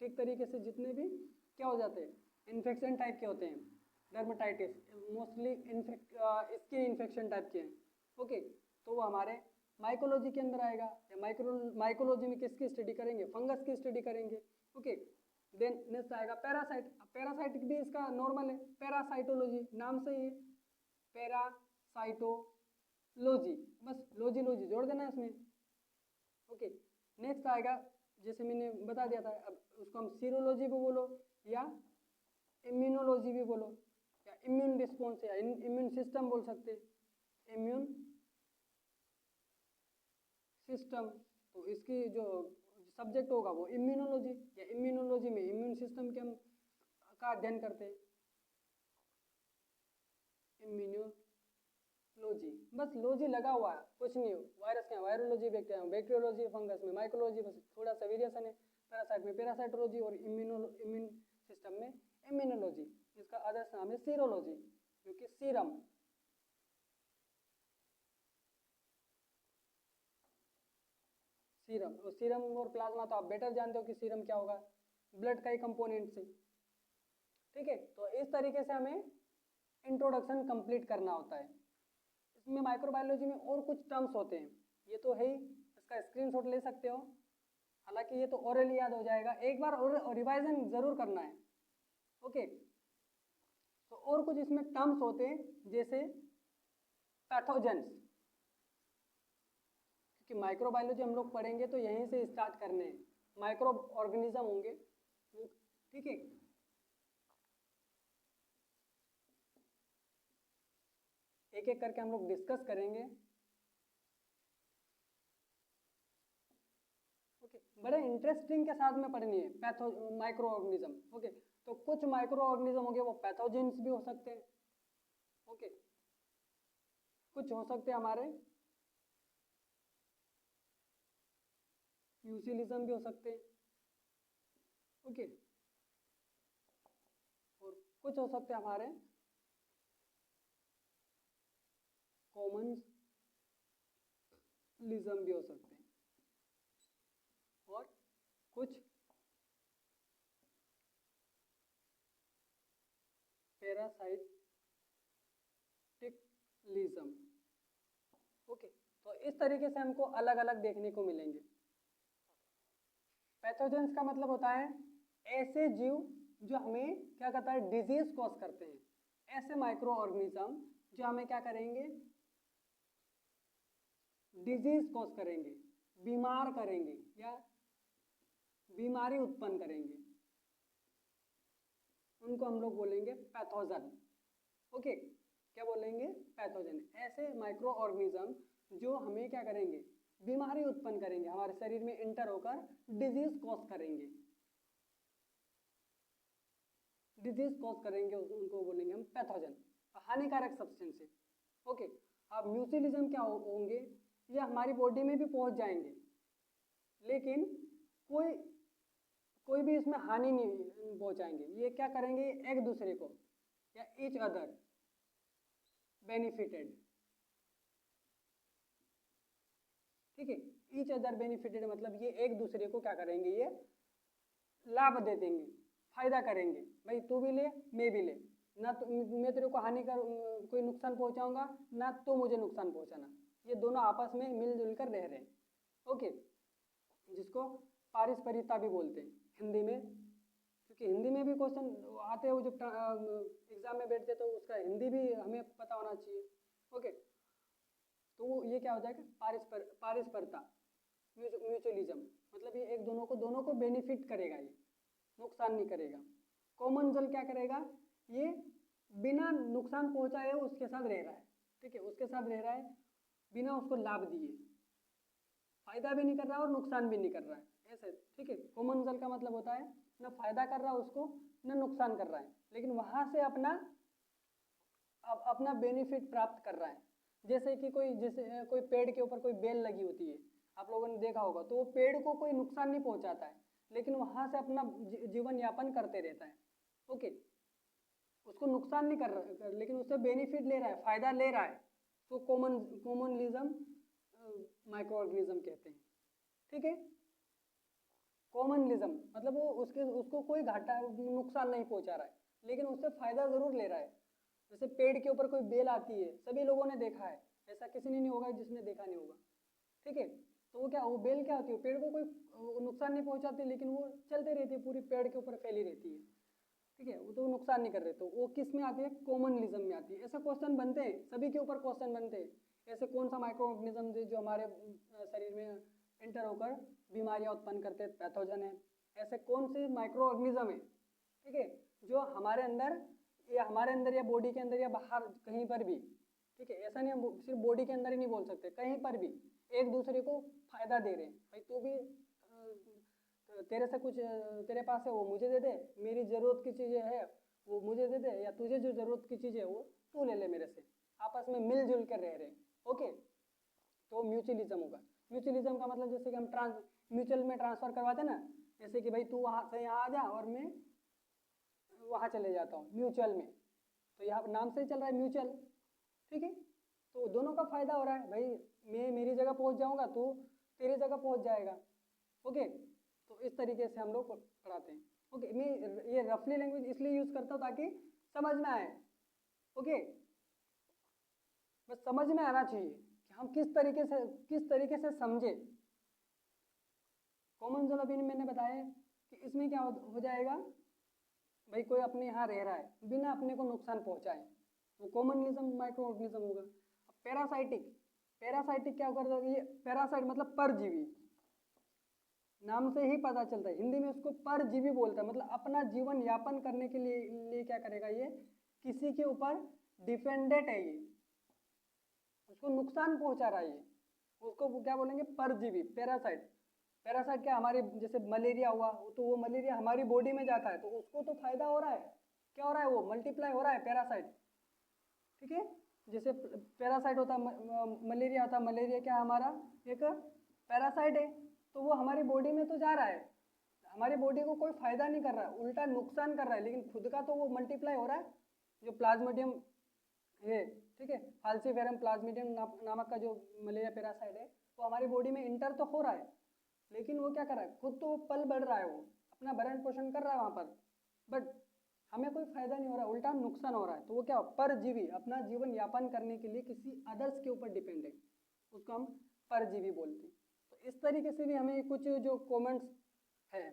ठीक तरीके से जितने भी क्या हो जाते हैं इन्फेक्शन टाइप के होते हैं, dermatitis mostly skin infection type के हैं, ओके। तो वो हमारे माइकोलॉजी के अंदर आएगा, या माइकोलॉजी में किसकी स्टडी करेंगे फंगस की स्टडी करेंगे, ओके। देन नेक्स्ट आएगा पैरासाइट, पैरासाइट भी इसका नॉर्मल है, पैरासाइटोलॉजी नाम से ही पैरासाइटोलॉजी, बस लॉजी लॉजी जोड़ देना है इसमें, ओके। नेक्स्ट आएगा जैसे मैंने बता दिया था, अब उसको हम सीरोलॉजी भी बोलो या इम्यूनोलॉजी भी बोलो, या इम्यून रिस्पॉन्स या इम्यून सिस्टम बोल सकते हैं, इम्यून सिस्टम। तो इसकी जो सब्जेक्ट होगा वो इम्यूनोलॉजी, या इम्यूनोलॉजी में इम्यून सिस्टम के हम का अध्ययन करते हैं, इम्यूनोलॉजी, बस लॉजी लगा हुआ है कुछ नहीं हो, वायरस क्या वायरोलॉजी, बैक्टीरियोलॉजी फंगस में माइकोलॉजी, बस थोड़ा सा वेरिएशन है, पैरासाइट में पैरासाइटोलॉजी और इम्यून सिस्टम में इम्यूनोलॉजी, इसका अदर्स नाम है सीरोलॉजी, जो कि सीरम, सीरम और सीरम और प्लाज्मा तो आप बेटर जानते हो कि सीरम क्या होगा, ब्लड का ही कंपोनेंट से, ठीक है। तो इस तरीके से हमें इंट्रोडक्शन कंप्लीट करना होता है। इसमें माइक्रोबायोलॉजी में और कुछ टर्म्स होते हैं, ये तो है ही, इसका स्क्रीनशॉट ले सकते हो, हालांकि ये तो ओरली याद हो जाएगा, एक बार और रिवाइजन जरूर करना है, ओके। तो और कुछ इसमें टर्म्स होते हैं जैसे पैथोजेंस, क्योंकि माइक्रोबायोलॉजी हम लोग पढ़ेंगे तो यहीं से स्टार्ट करने हैं, माइक्रो ऑर्गेनिज्म होंगे, ठीक है। एक एक करके हम लोग डिस्कस करेंगे, ओके। बड़े इंटरेस्टिंग के साथ में पढ़नी है माइक्रो ऑर्गेनिज्म, ओके। तो कुछ माइक्रो ऑर्गेनिज्म होंगे वो पैथोजेंस भी हो सकते हैं, ओके, कुछ हो सकते हैं हमारे यूसिलिज्म भी हो सकते हैं, ओके, और कुछ हो सकते हैं हमारे कॉमनलिज्म भी हो सकते हैं, और कुछ पैरासाइटिकलिज्म, ओके, तो इस तरीके से हमको अलग अलग देखने को मिलेंगे। पैथोजेंस का मतलब होता है ऐसे जीव जो हमें क्या करता है, डिजीज कॉज करते हैं, ऐसे माइक्रो ऑर्गेनिज्म जो हमें क्या करेंगे, डिजीज कॉज करेंगे, बीमार करेंगे या बीमारी उत्पन्न करेंगे, उनको हम लोग बोलेंगे पैथोजन। ओके, क्या बोलेंगे, पैथोजन। ऐसे माइक्रो ऑर्गेनिज्म जो हमें क्या करेंगे, बीमारी उत्पन्न करेंगे, हमारे शरीर में इंटर होकर डिजीज कॉज करेंगे, डिजीज कॉज करेंगे, उनको बोलेंगे हम पैथोजन, हानिकारक सब्सटेंस है। ओके, अब म्यूचुअलिज्म क्या होंगे, ये हमारी बॉडी में भी पहुंच जाएंगे लेकिन कोई कोई भी इसमें हानि नहीं पहुंचाएंगे। ये क्या करेंगे, एक दूसरे को या ईच अदर बेनिफिटेड, ठीक है। ईच अदर बेनिफिटेड मतलब ये एक दूसरे को क्या करेंगे, ये लाभ दे देंगे, फायदा करेंगे, भाई तू भी ले मैं भी ले, ना तो मैं तेरे को हानि कर कोई नुकसान पहुंचाऊंगा ना तो मुझे नुकसान पहुंचाना, ये दोनों आपस में मिलजुल कर रह रहे हैं। ओके, जिसको पारस्परिकता भी बोलते हैं हिंदी में, क्योंकि हिंदी में भी क्वेश्चन आते हैं, वो जब एग्जाम में बैठते तो उसका हिंदी भी हमें पता होना चाहिए। ओके, तो वो ये क्या हो जाएगा, पारस्परिकता, म्यूचुअलिज्म, मतलब ये एक दोनों को बेनिफिट करेगा, ये नुकसान नहीं करेगा। कॉमन जल क्या करेगा, ये बिना नुकसान पहुंचाए उसके साथ रह रहा है, ठीक है, उसके साथ रह रहा है बिना उसको लाभ दिए, फायदा भी नहीं कर रहा है और नुकसान भी नहीं कर रहा है, ऐसे, ठीक है। कॉमन जल का मतलब होता है ना फायदा कर रहा है उसको ना नुकसान कर रहा है, लेकिन वहां से अपना बेनिफिट प्राप्त कर रहा है। जैसे कि कोई पेड़ के ऊपर कोई बेल लगी होती है, आप लोगों ने देखा होगा, तो वो पेड़ को कोई नुकसान नहीं पहुंचाता है लेकिन वहां से अपना जीवन यापन करते रहता है। ओके, उसको नुकसान नहीं कर रहा लेकिन उससे बेनिफिट ले रहा है, फायदा ले रहा है, तो कॉमनलिज्म माइक्रो ऑर्गेनिज्म कहते हैं, ठीक है। कॉमनलिज्म मतलब वो उसको कोई घाटा नुकसान नहीं पहुंचा रहा है लेकिन उससे फायदा जरूर ले रहा है। जैसे पेड़ के ऊपर कोई बेल आती है, सभी लोगों ने देखा है, ऐसा किसी ने नहीं होगा जिसने देखा नहीं होगा, ठीक है। तो वो बेल क्या होती है, पेड़ को कोई नुकसान नहीं पहुंचाती लेकिन वो चलते रहती है, पूरी पेड़ के ऊपर फैली रहती है, ठीक है, वो तो नुकसान नहीं कर रहे, तो वो किस में आती है, कॉमनलिज्म में आती है। ऐसे क्वेश्चन बनते हैं, सभी के ऊपर क्वेश्चन बनते हैं, ऐसे कौन सा माइक्रो ऑर्गेनिज्म जो हमारे शरीर में एंटर होकर बीमारियां उत्पन्न करते हैं, पैथोजन है। ऐसे कौन से माइक्रो ऑर्गेनिज्म है, ठीक है, जो हमारे अंदर या बॉडी के अंदर या बाहर कहीं पर भी, ठीक है, ऐसा नहीं, हम सिर्फ बॉडी के अंदर ही नहीं बोल सकते, कहीं पर भी एक दूसरे को फायदा दे रहे हैं, भाई तू भी तेरे से कुछ तेरे पास है वो मुझे दे दे, मेरी जरूरत की चीजें है वो मुझे दे दे, या तुझे जो जरूरत की चीजें है वो तू ले ले मेरे से, आपस में मिलजुल कर रह रहे हैं। ओके, तो म्यूचुअलिज्म होगा। म्यूचुअलिज्म का मतलब जैसे कि हम म्यूचुअल में ट्रांसफर करवाते ना, जैसे कि भाई तू वहां से यहाँ आ जा और मैं वहां चले जाता हूँ म्यूचुअल में, तो यहाँ नाम से ही चल रहा है म्यूचुअल, ठीक है। तो दोनों का फायदा हो रहा है, भाई मैं मेरी जगह पहुंच जाऊंगा, तू तेरी जगह पहुंच जाएगा। ओके, तो इस तरीके से हम लोग पढ़ाते हैं। ओके, मैं ये रफली लैंग्वेज इसलिए यूज करता हूँ ताकि समझ में आए। ओके, बस समझ में आना चाहिए कि हम किस तरीके से समझे। कॉमन जोन अभी मैंने बताया कि इसमें क्या हो जाएगा, भाई कोई अपने यहाँ रह रहा है बिना अपने को नुकसान पहुंचाए, वो कॉमनलिज्म माइक्रो ऑर्गेनिज्म होगा। पैरासाइटिक क्या कर रहा है, ये पैरासाइट मतलब परजीवी, नाम से ही पता चलता है, हिंदी में उसको परजीवी बोलता है, मतलब अपना जीवन यापन करने के लिए क्या करेगा, ये किसी के ऊपर डिपेंडेंट है, ये उसको नुकसान पहुंचा रहा है, ये उसको क्या बोलेंगे, परजीवी, पैरासाइट। पैरासाइट क्या, हमारे जैसे मलेरिया हुआ, तो वो मलेरिया हमारी बॉडी में जाता है तो उसको तो फायदा हो रहा है, क्या हो रहा है, वो मल्टीप्लाई हो रहा है पैरासाइट, ठीक है। जैसे पैरासाइट होता है, मलेरिया होता है, मलेरिया क्या हमारा एक पैरासाइट है, तो वो हमारी बॉडी में तो जा रहा है, हमारी बॉडी को कोई फायदा नहीं कर रहा है, उल्टा नुकसान कर रहा है, लेकिन खुद का तो वो मल्टीप्लाई हो रहा है। जो प्लाज्मोडियम है, ठीक है, फाल्सीफेरम प्लाज्मोडियम नामक का जो मलेरिया पैरासाइट है, वो हमारी बॉडी में इंटर तो हो रहा है, लेकिन वो क्या कर रहा है, खुद तो पल बढ़ रहा है, वो अपना भरण पोषण कर रहा है वहां पर, बट हमें कोई फायदा नहीं हो रहा, उल्टा नुकसान हो रहा है। तो वो क्या, परजीवी, अपना जीवन यापन करने के लिए किसी अदर्स के ऊपर डिपेंड है, उसको हम पर जीबी बोलते हैं। तो इस तरीके से भी हमें कुछ जो कमेंट्स है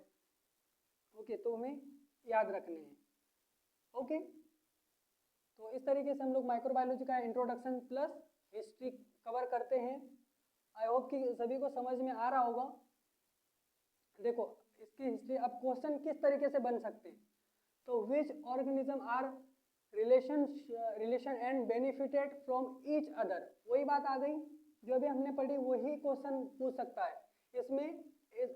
ओके तो हमें याद रखने हैं। ओके तो इस तरीके से हम लोग माइक्रोबायोलॉजी का इंट्रोडक्शन प्लस हिस्ट्री कवर करते हैं। आई होप कि सभी को समझ में आ रहा होगा। देखो इसकी हिस्ट्री, अब क्वेश्चन किस तरीके से बन सकते हैं, तो which organism are relation and benefited from each other, वही बात आ गई जो अभी हमने पढ़ी, वही क्वेश्चन पूछ सकता है। इसमें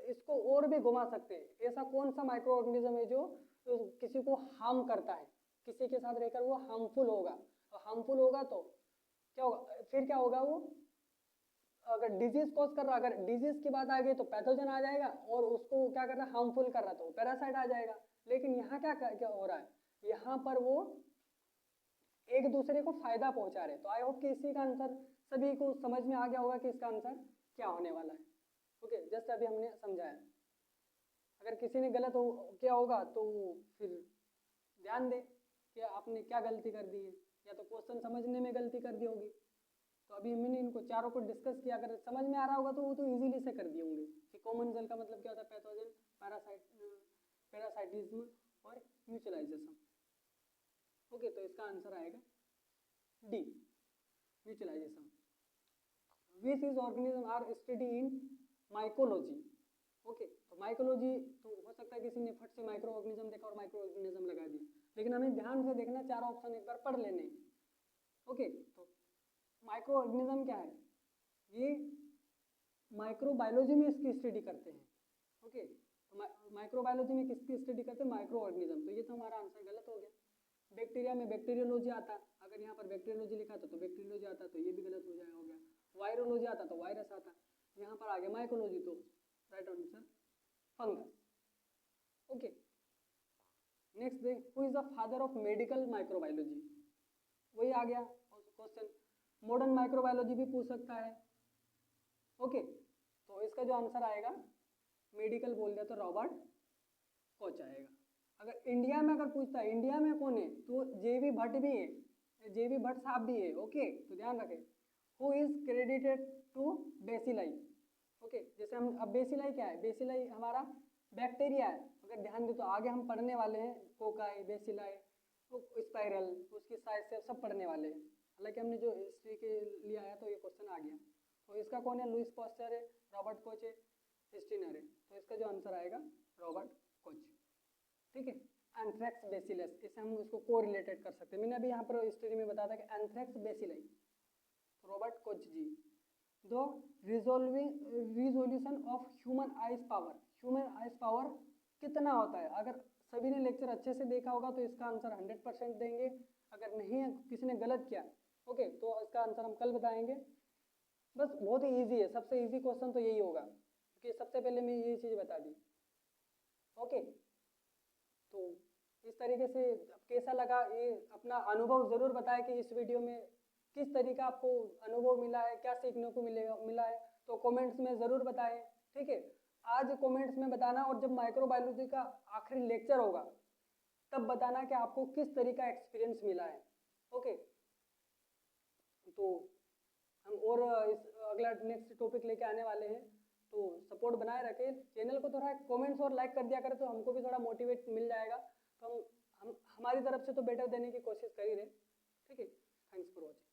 इसको और भी घुमा सकते हैं, ऐसा कौन सा माइक्रो ऑर्गेनिज्म है जो किसी को हार्म करता है, किसी के साथ रहकर वो हार्मफुल होगा, तो हार्मफुल होगा तो क्या होगा, फिर क्या होगा, वो अगर डिजीज कॉज कर रहा, अगर डिजीज की बात आ गई तो पैथोजन आ जाएगा, और उसको क्या कर रहा है हार्मफुल कर रहा तो पैरासाइट आ जाएगा। लेकिन यहाँ क्या हो रहा है, यहाँ पर वो एक दूसरे को फायदा पहुंचा रहे। तो आई होप कि इसी का आंसर सभी को समझ में आ गया होगा कि इसका आंसर क्या होने वाला है। ओके जस्ट अभी हमने समझाया, अगर किसी ने गलत किया होगा तो फिर ध्यान दे कि आपने क्या गलती कर दी है, या तो क्वेश्चन समझने में गलती कर दी होगी। तो अभी मैंने इनको चारों को डिस्कस किया, अगर समझ में आ रहा होगा तो वो तो इजीली से कर दिए होंगे कि कॉमन सेल का मतलब क्या होता है, पैथोजन, पैरासाइटिज्म और म्यूचुअलाइजेशन। ओके तो इसका आंसर आएगा D, mutualization. Which is organism are study in mycology. Okay तो माइकोलॉजी, तो हो सकता है किसी ने फट से माइक्रो ऑर्गेनिज्म देखा और माइक्रो ऑर्गेनिज्म लगा दिया, लेकिन हमें ध्यान से देखना, चारों ऑप्शन एक बार पढ़ लेने। ओके तो माइक्रो ऑर्गेनिज्म क्या है, ये माइक्रोबायोलॉजी में इसकी स्टडी करते हैं। ओके तो माइक्रोबायोलॉजी में किसकी स्टडी करते हैं, माइक्रो ऑर्गेनिज्म। तो ये तो हमारा आंसर गलत हो गया। बैक्टीरिया में बैक्टीरियोलॉजी आता, अगर यहाँ पर बैक्टीरियोलॉजी लिखा था तो बैक्टीरियोलॉजी आता, तो ये भी गलत हो जाएगा, हो गया। वायरोलॉजी आता तो वायरस आता, यहाँ पर आ गया माइकोलॉजी, तो right answer fungus. Okay next day, who is the father of medical microbiology, वही आ गया क्वेश्चन। मॉडर्न माइक्रोबायोलॉजी भी पूछ सकता है। ओके तो इसका जो आंसर आएगा, मेडिकल बोल दिया तो रॉबर्ट कोच आएगा। अगर इंडिया में अगर पूछता है इंडिया में कौन है, तो जेबी भट्ट भी है, जेबी भट्ट साहब भी है। ओके तो ध्यान रखें, who is credited to bacilli. Okay जैसे हम अब बेसिलाई क्या है, बेसिलाई हमारा बैक्टीरिया है, अगर ध्यान दे तो आगे हम पढ़ने वाले हैं कोकाई, बेसिलाई, स्पाइरल, उसकी साइज से सब पढ़ने वाले हैं। हालांकि हमने जो हिस्ट्री के लिए आया तो ये क्वेश्चन आ गया। तो इसका कौन है, लुइस पास्चर है, रॉबर्ट कोच है, स्टीनर है। तो इसका जो आंसर आएगा रॉबर्ट कोच। ठीक है, एंथ्रेक्स बेसिलस, इसे हम इसको को रिलेटेड कर सकते हैं। मैंने अभी यहाँ पर हिस्ट्री में बताया था कि एंथ्रेक्स बेसिलाई, रॉबर्ट कोच जी। दो resolution of human eyes power, human eyes power कितना होता है। अगर सभी ने लेक्चर अच्छे से देखा होगा तो इसका आंसर 100% देंगे, अगर नहीं किसी ने गलत किया ओके तो इसका आंसर हम कल बताएंगे। बस बहुत ही ईजी है, सबसे ईजी क्वेश्चन तो यही होगा, क्योंकि सबसे पहले मैं ये चीज़ बता दी। ओके तो इस तरीके से कैसा लगा, ये अपना अनुभव ज़रूर बताएं कि इस वीडियो में किस तरीका आपको अनुभव मिला है, क्या सीखने को मिला है, तो कमेंट्स में ज़रूर बताएं। ठीक है, आज कमेंट्स में बताना, और जब माइक्रोबायोलॉजी का आखिरी लेक्चर होगा तब बताना कि आपको किस तरीका एक्सपीरियंस मिला है। ओके तो हम और इस अगला नेक्स्ट टॉपिक लेके आने वाले हैं, तो सपोर्ट बनाए रखें। चैनल को थोड़ा कमेंट्स और लाइक कर दिया करें तो हमको भी थोड़ा मोटिवेट मिल जाएगा। तो हम हमारी तरफ से तो बेटर देने की कोशिश कर ही रहे। ठीक है, थैंक्स फॉर वॉचिंग।